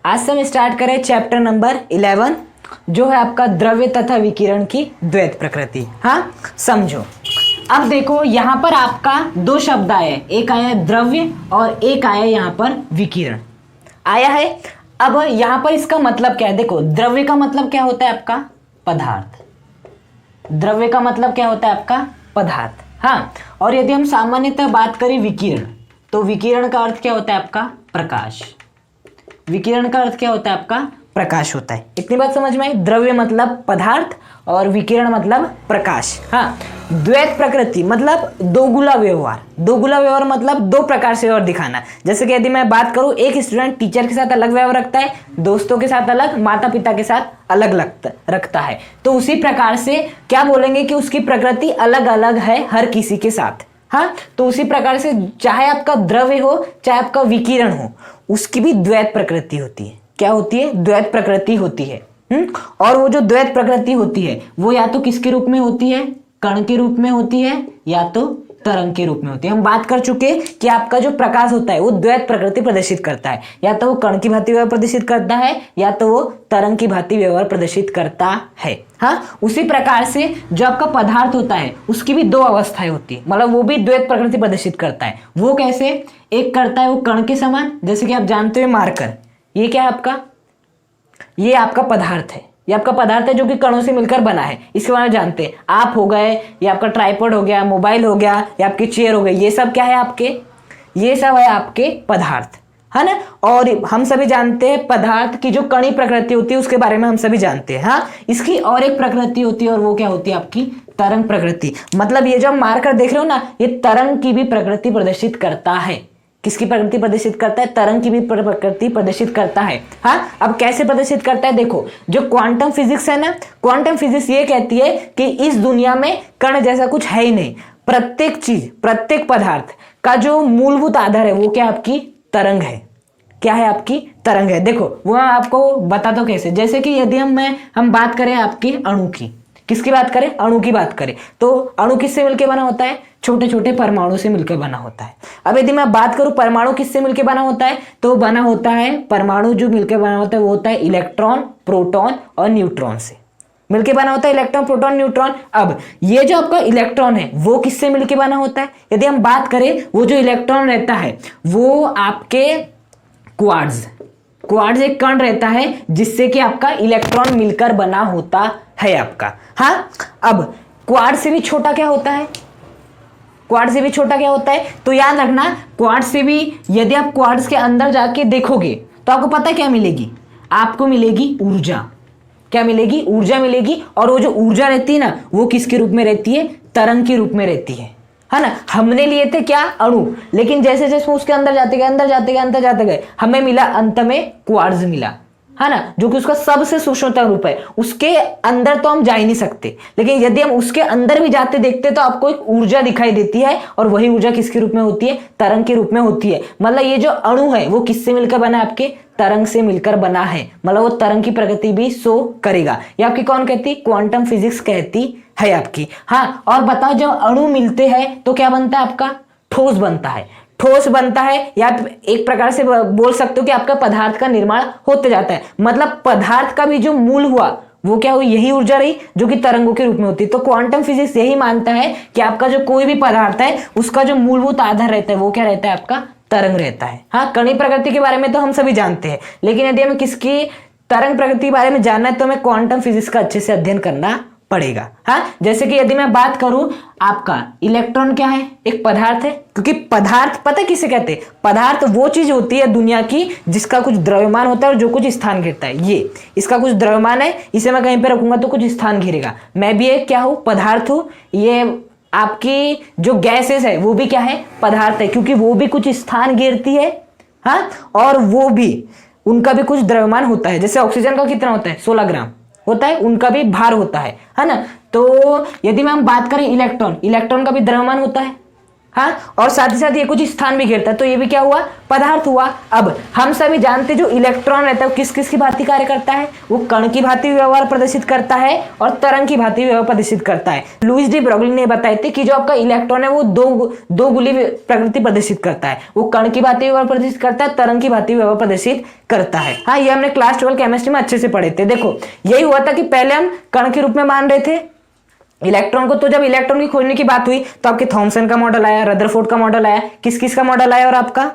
आज से हम स्टार्ट करें चैप्टर नंबर 11 जो है आपका द्रव्य तथा विकिरण की द्वैत प्रकृति। हाँ समझो, अब देखो यहाँ पर आपका दो शब्द आए, एक आया द्रव्य और एक आया यहाँ पर विकिरण आया है। अब यहाँ पर इसका मतलब क्या है, देखो द्रव्य का मतलब क्या होता है आपका पदार्थ, द्रव्य का मतलब क्या होता है आपका पदार्थ। हाँ, और यदि हम सामान्यतः बात करें विकिरण, तो विकिरण का अर्थ क्या होता है आपका प्रकाश, विकिरण का अर्थ क्या होता है आपका प्रकाश होता है। इतनी बात समझ में आई, द्रव्य मतलब पदार्थ और विकिरण मतलब प्रकाश। हाँ, द्वैत प्रकृति मतलब दोगुला व्यवहार, दोगुला व्यवहार मतलब दो प्रकार से व्यवहार दिखाना। जैसे कि यदि मैं बात करूं, एक स्टूडेंट टीचर के साथ अलग व्यवहार रखता है, दोस्तों के साथ अलग, माता पिता के साथ अलग रखता है, तो उसी प्रकार से क्या बोलेंगे कि उसकी प्रकृति अलग अलग है हर किसी के साथ। हाँ, तो उसी प्रकार से चाहे आपका द्रव्य हो चाहे आपका विकिरण हो, उसकी भी द्वैत प्रकृति होती है। क्या होती है? द्वैत प्रकृति होती है। और वो जो द्वैत प्रकृति होती है वो या तो किसके रूप में होती है, कण के रूप में होती है या तो तरंग के रूप में होती है। हम बात कर चुके कि आपका जो प्रकाश होता है वो द्वैत प्रकृति प्रदर्शित करता है, या तो वो कण की भांति व्यवहार प्रदर्शित करता है या तो वो तरंग की भांति व्यवहार प्रदर्शित करता है। हाँ, उसी प्रकार से जो आपका पदार्थ होता है उसकी भी दो अवस्थाएं होती है, मतलब वो भी द्वैत प्रकृति प्रदर्शित करता है। वो कैसे? एक करता है वो कण के समान, जैसे कि आप जानते हो मार्कर, ये क्या है आपका, ये आपका पदार्थ है, ये आपका पदार्थ है जो कि कणों से मिलकर बना है। इसके बारे में जानते हैं, आप हो गए, ये आपका ट्राइपॉड हो गया, मोबाइल हो गया, या आपकी चेयर हो गई, ये सब क्या है आपके, ये सब है आपके पदार्थ, है ना। और हम सभी जानते हैं पदार्थ की जो कणी प्रकृति होती है उसके बारे में हम सभी जानते हैं। हाँ, इसकी और एक प्रकृति होती है और वो क्या होती है आपकी तरंग प्रकृति। मतलब ये जो हम मार्कर देख रहे हो ना, ये तरंग की भी प्रकृति प्रदर्शित करता है। किसकी प्रकृति प्रदर्शित करता है? तरंग की भी प्रकृति प्रदर्शित करता है। हाँ, अब कैसे प्रदर्शित करता है? देखो, जो क्वांटम फिजिक्स है ना, क्वांटम फिजिक्स ये कहती है कि इस दुनिया में कण जैसा कुछ है ही नहीं। प्रत्येक चीज, प्रत्येक पदार्थ का जो मूलभूत आधार है वो क्या आपकी तरंग है। क्या है? आपकी तरंग है। देखो वो मैं आपको बता दो कैसे। जैसे कि यदि हम बात करें आपकी अणु की, किसकी बात करें? अणु की बात करें, तो अणु किससे मिलकर बना होता है? छोटे छोटे परमाणु से मिलकर बना होता है। अब यदि मैं बात करूं परमाणु किससे मिलकर बना होता है, तो बना होता है, परमाणु जो मिलकर बना होता है वो होता है इलेक्ट्रॉन, प्रोटॉन और न्यूट्रॉन से मिलकर बना होता है, इलेक्ट्रॉन, प्रोटॉन, न्यूट्रॉन। अब ये जो आपका इलेक्ट्रॉन है वो किससे मिलकर बना होता है? यदि हम बात करें, वो जो इलेक्ट्रॉन रहता है वो आपके क्वार्ट्ज एक कण रहता है जिससे कि आपका इलेक्ट्रॉन मिलकर बना होता है आपका। हाँ, अब क्वार्ट्ज से भी छोटा क्या होता है? क्वार्ट्ज से भी छोटा क्या होता है? तो याद रखना, क्वार्ट्ज से भी यदि आप क्वार्ट्ज के अंदर जाके देखोगे तो आपको पता क्या मिलेगी? आपको मिलेगी ऊर्जा। क्या मिलेगी? ऊर्जा मिलेगी। और वो जो ऊर्जा रहती है ना, वो किसके रूप में रहती है? तरंग के रूप में रहती है ना। हमने लिए थे क्या? अणु, लेकिन जैसे जैसे उसके अंदर जाते गए हमें मिला अंत में क्वार्ट्ज मिला, है ना, जो कि उसका सबसे सूक्ष्मतम रूप है। उसके अंदर तो हम जा ही नहीं सकते, लेकिन यदि हम उसके अंदर भी जाते देखते तो आपको एक ऊर्जा दिखाई देती है, और वही ऊर्जा किसके रूप में होती है? तरंग के रूप में होती है। मतलब ये जो अणु है वो किससे मिलकर बना है? आपके तरंग से मिलकर बना है। मतलब वो तरंग की प्रकृति भी शो करेगा। ये आपकी कौन कहती? क्वांटम फिजिक्स कहती है आपकी। हाँ, और बताओ, जब अणु मिलते हैं तो क्या बनता है? आपका ठोस बनता है। ठोस बनता है, या एक प्रकार से बोल सकते हो कि आपका पदार्थ का निर्माण होते जाता है। मतलब पदार्थ का भी जो मूल हुआ वो क्या हुई? यही ऊर्जा रही जो कि तरंगों के रूप में होती है। तो क्वांटम फिजिक्स यही मानता है कि आपका जो कोई भी पदार्थ है उसका जो मूलभूत आधार रहता है वो क्या रहता है? आपका तरंग रहता है। हाँ, कणी प्रकृति के बारे में तो हम सभी जानते हैं, लेकिन यदि हमें किसकी तरंग प्रकृति के बारे में जानना है तो हमें क्वांटम फिजिक्स का अच्छे से अध्ययन करना पड़ेगा। हाँ, जैसे कि यदि मैं बात करूं, आपका इलेक्ट्रॉन क्या है? एक पदार्थ है, क्योंकि पदार्थ पता है किसे कहते हैं? पदार्थ वो चीज होती है दुनिया की जिसका कुछ द्रव्यमान होता है और जो कुछ स्थान घेरता है। ये इसका कुछ द्रव्यमान है, इसे मैं कहीं पे रखूंगा तो कुछ स्थान घेरेगा। मैं भी एक क्या हूं? पदार्थ हूं। ये आपकी जो गैसेस है वो भी क्या है? पदार्थ है, क्योंकि वो भी कुछ स्थान घेरती है। हाँ, और वो भी, उनका भी कुछ द्रव्यमान होता है। जैसे ऑक्सीजन का कितना होता है? 16 ग्राम होता है, उनका भी भार होता है ना। तो यदि हम बात करें इलेक्ट्रॉन, इलेक्ट्रॉन का भी द्रव्यमान होता है। हाँ, और साथ ही साथ ये कुछ स्थान भी घेरता है, तो ये भी क्या हुआ, पदार्थ हुआ। अब हम सभी जानते जो इलेक्ट्रॉन रहता है वो किस किस की भांति कार्य करता है, वो कण की भांति व्यवहार प्रदर्शित करता है और तरंग की भांति व्यवहार प्रदर्शित करता है। लुईस डी ब्रोगली ने बताए थे कि जो आपका इलेक्ट्रॉन है वो दो गुली प्रकृति प्रदर्शित करता है, वो कण की भांति व्यवहार प्रदर्शित करता है, तरंग की भांति व्यवहार प्रदर्शित करता है। हाँ, ये हमने क्लास 12 केमिस्ट्री में अच्छे से पढ़े थे। देखो यही हुआ था कि पहले हम कण के रूप में मान रहे थे इलेक्ट्रॉन को, तो जब इलेक्ट्रॉन की खोजने की बात हुई तो आपके थॉमसन का मॉडल आया, रदरफोर्ड का मॉडल आया, किस किस का मॉडल आया, और आपका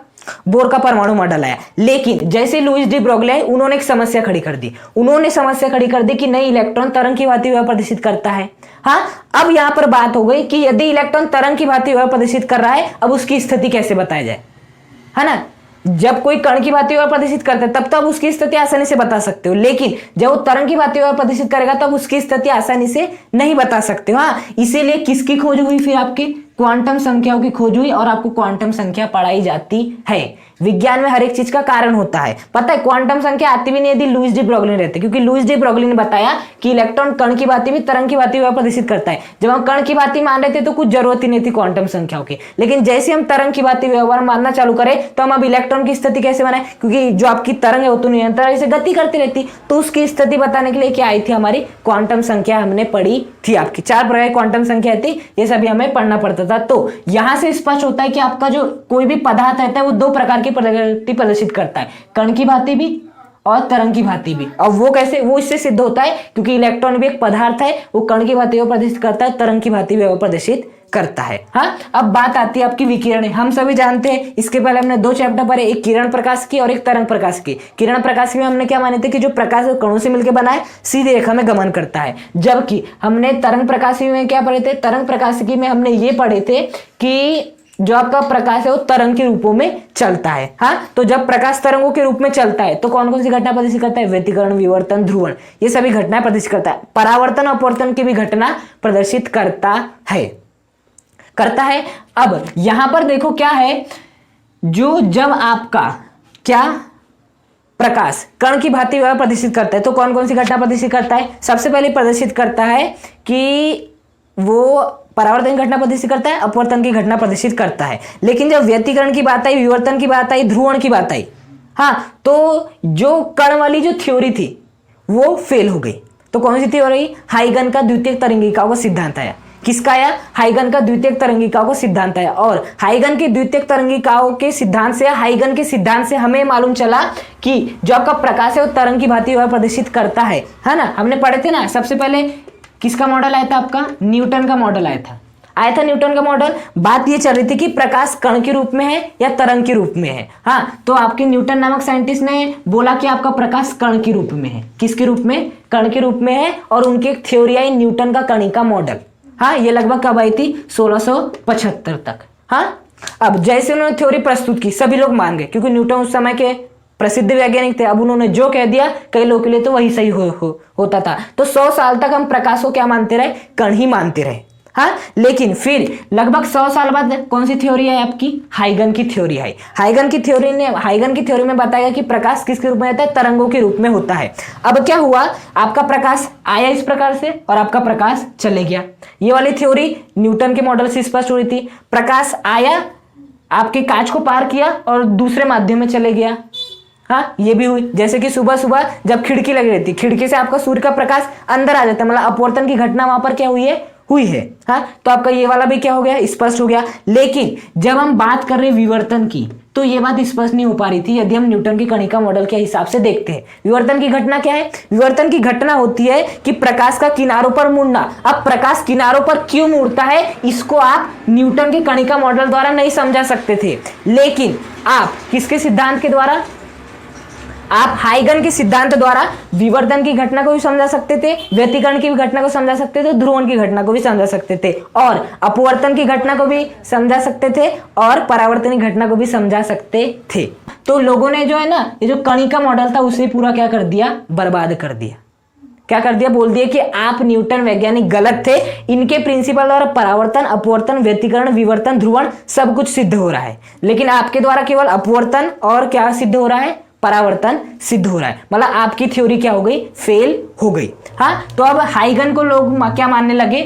बोर का परमाणु मॉडल आया। लेकिन जैसे लुईस डी ब्रोगली आए, उन्होंने एक समस्या खड़ी कर दी, उन्होंने समस्या खड़ी कर दी कि नहीं, इलेक्ट्रॉन तरंग की भांति व्यवहार प्रदर्शित करता है। हाँ, अब यहां पर बात हो गई कि यदि इलेक्ट्रॉन तरंग की भांति व्यवहार प्रदर्शित कर रहा है, अब उसकी स्थिति कैसे बताई जाए, है ना। जब कोई कण की भांति व्यवहार प्रदर्शित करता है तब तो आप उसकी स्थिति आसानी से बता सकते हो, लेकिन जब वो तरंग की भांति व्यवहार प्रदर्शित करेगा तब उसकी स्थिति आसानी से नहीं बता सकते हो। हाँ, इसीलिए किसकी खोज हुई, फिर आपके क्वांटम संख्याओं की खोज हुई, और आपको क्वांटम संख्या पढ़ाई जाती है। विज्ञान में हर एक चीज का कारण होता है, पता है। क्वांटम संख्या आती भी नहीं यदि लुईस डी ब्रोगली रहते, क्योंकि लुईस डी ब्रोगली ने बताया कि इलेक्ट्रॉन कण की भांति भी तरंग की भांति व्यवहार प्रदर्शित करता है। जब हम कण की भांति मान रहे थे तो कुछ जरूरत ही नहीं थी क्वांटम संख्याओं की, लेकिन जैसे हम तरंग की भांति व्यवहार मानना चालू करें तो हम अब इलेक्ट्रॉन की स्थिति कैसे बनाए, क्योंकि जो आपकी तरंग है वो तो निरंतर ऐसे गति करती रहती, तो उसकी स्थिति बताने के लिए क्या आई थी, हमारी क्वांटम संख्या हमने पढ़ी थी। आपकी 4 प्रकार की क्वांटम संख्या थी, ये सभी हमें पढ़ना पड़ता था। तो यहां से स्पष्ट होता है कि आपका जो कोई भी पदार्थ रहता है वो 2 प्रकार की प्रकृति प्रदर्शित करता है, कण की भांति भी और तरंग की भांति भी। और वो कैसे, वो इससे सिद्ध होता है क्योंकि इलेक्ट्रॉन भी एक पदार्थ है, वो कण की भांति प्रदर्शित करता है, तरंग की भांति प्रदर्शित करता है। हाँ, अब बात आती है आपकी विकिरण। हम सभी जानते हैं, इसके पहले हमने 2 चैप्टर पढ़े, एक किरण प्रकाश की और एक तरंग प्रकाश की। किरण प्रकाश में हमने क्या माने थे कि जो प्रकाश कणों से मिलकर बना है, सीधी रेखा में गमन करता है, जबकि हमने तरंग प्रकाशी में क्या पढ़े थे, तरंग प्रकाशिकी में हमने ये पढ़े थे कि जो आपका प्रकाश है वो तरंग के रूपों में चलता है। हाँ, तो जब प्रकाश तरंगों के रूप में चलता है तो कौन कौन सी घटना प्रदर्शित करता है, व्यतिकरण, विवर्तन, ध्रुवण, ये सभी घटनाएं प्रदर्शित करता है। परावर्तन, अपवर्तन की भी घटना प्रदर्शित करता है। अब यहां पर देखो क्या है, जो जब आपका क्या प्रकाश कण की भांति प्रदर्शित करता है तो कौन कौन सी घटना प्रदर्शित करता है, सबसे पहले प्रदर्शित करता है कि वो परावर्तन की घटना प्रदर्शित करता है, अपवर्तन की घटना प्रदर्शित करता है। लेकिन जब व्यतिकरण की बात आई, विवर्तन की बात आई, ध्रुवण की बात आई, हाँ, तो जो कण वाली जो थ्योरी थी वो फेल हो गई। तो कौन सी थ्योरी, हाइगन का द्वितीयक तरंगिकाओं का सिद्धांत आया। किसका आया, हाइगन का द्वितीयक तरंगिकाओं का सिद्धांत आया। और हाइगन की द्वितीयक तरंगिकाओं के सिद्धांत से, हाइगन के सिद्धांत से हमें मालूम चला कि जो आपका प्रकाश है वो तरंग की भांति प्रदर्शित करता है ना। हमने पढ़े थे ना, सबसे पहले किसका मॉडल आया था, आपका न्यूटन का मॉडल आया था न्यूटन का मॉडल। बात ये चल रही थी कि प्रकाश कण के रूप में है या तरंग के रूप में है। हाँ, तो आपके न्यूटन नामक साइंटिस्ट ने बोला कि आपका प्रकाश कण के रूप में है। किसके रूप में, कण के रूप में है। और उनकी एक थ्योरी आई न्यूटन का कणिका मॉडल। हाँ, ये लगभग कब आई थी, 1675 तक। हाँ, अब जैसे उन्होंने थ्योरी प्रस्तुत की सभी लोग मान गए, क्योंकि न्यूटन उस समय के प्रसिद्ध वैज्ञानिक थे। अब उन्होंने जो कह दिया कई लोगों के लिए तो वही सही होता था। तो 100 साल तक हम प्रकाश को क्या मानते रहे, कण ही मानते रहे। हाँ, लेकिन फिर लगभग 100 साल बाद कौन सी थ्योरी है आपकी, हाइगन की थ्योरी है। हाइगन की थ्योरी में बताया कि प्रकाश किसके रूप में रहता है, तरंगों के रूप में होता है। अब क्या हुआ, आपका प्रकाश आया इस प्रकार से और आपका प्रकाश चले गया। ये वाली थ्योरी न्यूटन के मॉडल से स्पष्ट हो रही थी। प्रकाश आया, आपके कांच को पार किया और दूसरे माध्यम में चले गया। हाँ, ये भी हुई। जैसे कि सुबह सुबह जब खिड़की लगी रहती, खिड़की से आपका सूर्य का प्रकाश अंदर आ जाता है, मतलब अपवर्तन की घटना वहां पर क्या हुई है। हाँ, तो आपका ये वाला भी क्या हो गया, स्पष्ट हो गया। लेकिन जब हम बात कर रहे हैं विवर्तन की तो ये बात स्पष्ट नहीं हो पा रही थी यदि हम न्यूटन की कणिका मॉडल के हिसाब से देखते हैं। विवर्तन की घटना क्या है, विवर्तन की घटना होती है कि प्रकाश का किनारों पर मुड़ना। अब प्रकाश किनारों पर क्यों मुड़ता है, इसको आप न्यूटन की कणिका मॉडल द्वारा नहीं समझा सकते थे, लेकिन आप किसके सिद्धांत के द्वारा, आप हाइगन के सिद्धांत द्वारा विवर्तन की घटना को भी समझा सकते थे, व्यतिकरण की भी घटना को समझा सकते थे, ध्रुवण की घटना को भी समझा सकते थे, और अपवर्तन की घटना को भी समझा सकते थे, और परावर्तन की घटना को भी समझा सकते थे। तो लोगों ने जो है ना, ये जो कणिका मॉडल था उसे पूरा क्या कर दिया, बर्बाद कर दिया। क्या कर दिया, बोल दिया कि आप न्यूटन वैज्ञानिक गलत थे, इनके प्रिंसिपल द्वारा परावर्तन, अपवर्तन, व्यतिकरण, विवर्तन, ध्रुवण सब कुछ सिद्ध हो रहा है, लेकिन आपके द्वारा केवल अपवर्तन और क्या सिद्ध हो रहा है, परावर्तन सिद्ध हो रहा है। मतलब आपकी थ्योरी क्या हो गई, फेल हो गई। हाँ, तो अब हाइगन को लोग क्या मानने लगे,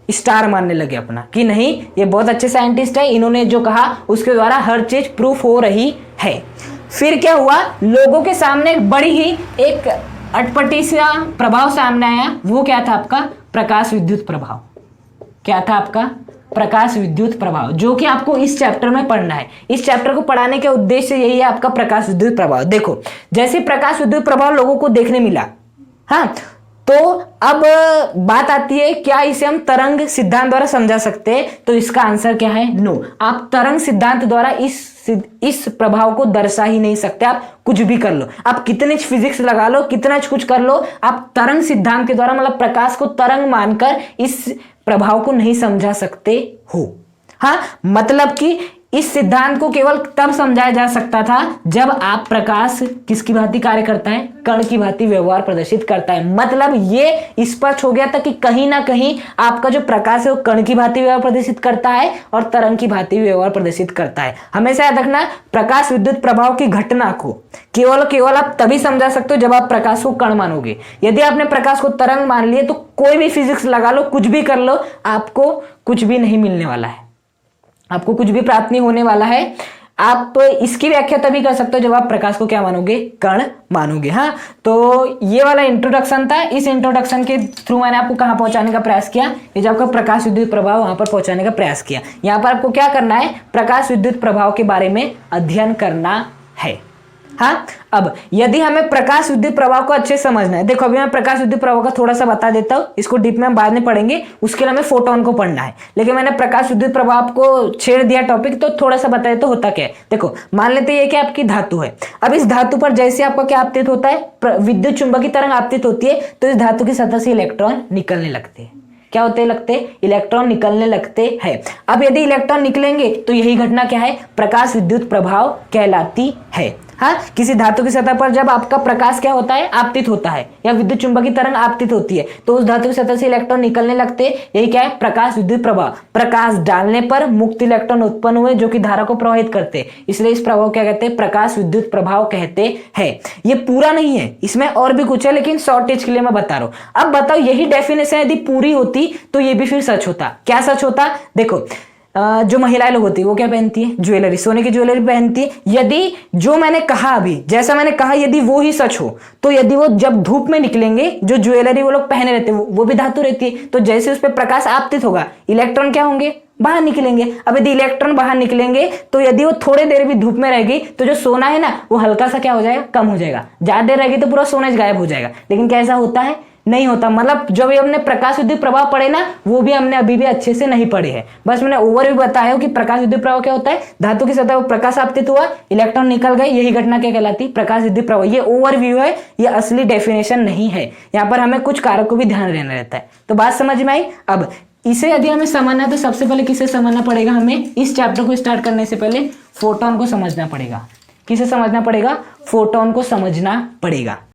स्टार मानने लगे अपना कि नहीं ये बहुत अच्छे साइंटिस्ट है, इन्होंने जो कहा उसके द्वारा हर चीज प्रूफ हो रही है। फिर क्या हुआ, लोगों के सामने बड़ी ही एक अटपटी सा प्रभाव सामने आया। वो क्या था आपका प्रकाश विद्युत प्रभाव। क्या था आपका प्रकाश विद्युत प्रभाव, जो कि आपको इस चैप्टर में पढ़ना है। इस चैप्टर को पढ़ाने का उद्देश्य यही है आपका प्रकाश विद्युत प्रभाव। देखो जैसे प्रकाश विद्युत प्रभाव लोगों को देखने मिला, हाँ, तो अब बात आती है क्या इसे हम तरंग सिद्धांत द्वारा समझा सकते हैं? तो इसका आंसर क्या है, नो। आप तरंग सिद्धांत द्वारा इस प्रभाव को दर्शा ही नहीं सकते। आप कुछ भी कर लो, आप कितने फिजिक्स लगा लो, कितना कुछ कर लो, आप तरंग सिद्धांत के द्वारा मतलब प्रकाश को तरंग मानकर इस प्रभाव को नहीं समझा सकते हो। हाँ, मतलब कि इस सिद्धांत को केवल तब समझाया जा सकता था जब आप प्रकाश किसकी भांति कार्य करता है, कण की भांति व्यवहार प्रदर्शित करता है। मतलब ये स्पष्ट हो गया था कि कहीं ना कहीं आपका जो प्रकाश है वो कण की भांति व्यवहार प्रदर्शित करता है और तरंग की भांति व्यवहार प्रदर्शित करता है। हमेशा याद रखना, प्रकाश विद्युत प्रभाव की घटना को केवल आप तभी समझा सकते हो जब आप प्रकाश को कण मानोगे। यदि आपने प्रकाश को तरंग मान लिए तो कोई भी फिजिक्स लगा लो, कुछ भी कर लो, आपको कुछ भी नहीं मिलने वाला है, आपको कुछ भी प्राप्त नहीं होने वाला है। आप इसकी व्याख्या तभी कर सकते हो जब आप प्रकाश को क्या मानोगे, कण मानोगे। हाँ, तो ये वाला इंट्रोडक्शन था। इस इंट्रोडक्शन के थ्रू मैंने आपको कहाँ पहुंचाने का प्रयास किया, ये जो आपका प्रकाश विद्युत प्रभाव वहां पर पहुंचाने का प्रयास किया। यहाँ पर आपको क्या करना है, प्रकाश विद्युत प्रभाव के बारे में अध्ययन करना है। हाँ, अब यदि हमें प्रकाश विद्युत प्रभाव को अच्छे समझना है, देखो अभी मैं प्रकाश विद्युत प्रभाव का थोड़ा सा बता देता हूँ, इसको डीप में हम बाद में पढ़ेंगे, उसके लिए हमें फोटोन को पढ़ना है। लेकिन मैंने प्रकाश विद्युत प्रभाव को छेड़ दिया टॉपिक, तो थोड़ा सा बता देता हूं होता क्या है। देखो मान लेते हैं ये क्या आपकी धातु है। अब इस धातु पर जैसे आपका क्या आपतित होता है, विद्युत चुंबकीय तरंग आपतित होती है, तो इस धातु की सतह से इलेक्ट्रॉन निकलने लगते हैं। क्या होते लगते, इलेक्ट्रॉन निकलने लगते हैं। अब यदि इलेक्ट्रॉन निकलेंगे तो यही घटना क्या है, प्रकाश विद्युत प्रभाव कहलाती है। हाँ, किसी धातु की सतह पर जब आपका प्रकाश क्या होता है, आपतित होता है, या विद्युत चुंबकीय तरंग आपतित होती है, तो उस धातु की सतह से इलेक्ट्रॉन निकलने लगते हैं। यही क्या है, प्रकाश विद्युत प्रभाव। प्रकाश डालने पर मुक्त इलेक्ट्रॉन उत्पन्न हुए जो कि धारा को प्रवाहित करते हैं, इसलिए इस प्रभाव क्या कहते हैं, प्रकाश विद्युत प्रभाव कहते हैं। ये पूरा नहीं है, इसमें और भी कुछ है, लेकिन शॉर्टेज के लिए मैं बता रहा हूं। अब बताओ यही डेफिनेशन यदि पूरी होती तो ये भी फिर सच होता। क्या सच होता, देखो जो महिलाएं लोग होती है वो क्या पहनती है, ज्वेलरी, सोने की ज्वेलरी पहनती है। यदि जो मैंने कहा अभी, जैसा मैंने कहा, यदि वो ही सच हो, तो यदि वो जब धूप में निकलेंगे, जो ज्वेलरी वो लोग पहने रहते हैं वो भी धातु रहती है, तो जैसे उस पर प्रकाश आपतित होगा, इलेक्ट्रॉन क्या होंगे, बाहर निकलेंगे। अब यदि इलेक्ट्रॉन बाहर निकलेंगे तो यदि वो थोड़ी देर भी धूप में रहेगी तो जो सोना है ना वो हल्का सा क्या हो जाएगा, कम हो जाएगा। ज्यादा देर रहेगी तो पूरा सोना गायब हो जाएगा। लेकिन क्या ऐसा होता है, नहीं होता। मतलब जो भी हमने प्रकाश विद्युत प्रभाव पढ़े ना, वो भी हमने अभी भी अच्छे से नहीं पढ़े हैं। बस मैंने ओवरव्यू बताया कि प्रकाश विद्युत प्रभाव क्या होता है, धातु की सतह पर प्रकाश आपतित हुआ, इलेक्ट्रॉन निकल गए, यही घटना क्या कहलाती है, प्रकाश विद्युत प्रभाव। ये ओवरव्यू है, ये असली डेफिनेशन नहीं है। यहाँ पर हमें कुछ कारक को भी ध्यान देना रहता है। तो बात समझ में आई। अब इसे यदि हमें समझना है तो सबसे पहले किसे समझना पड़ेगा, हमें इस चैप्टर को स्टार्ट करने से पहले फोटोन को समझना पड़ेगा। किसे समझना पड़ेगा, फोटोन को समझना पड़ेगा।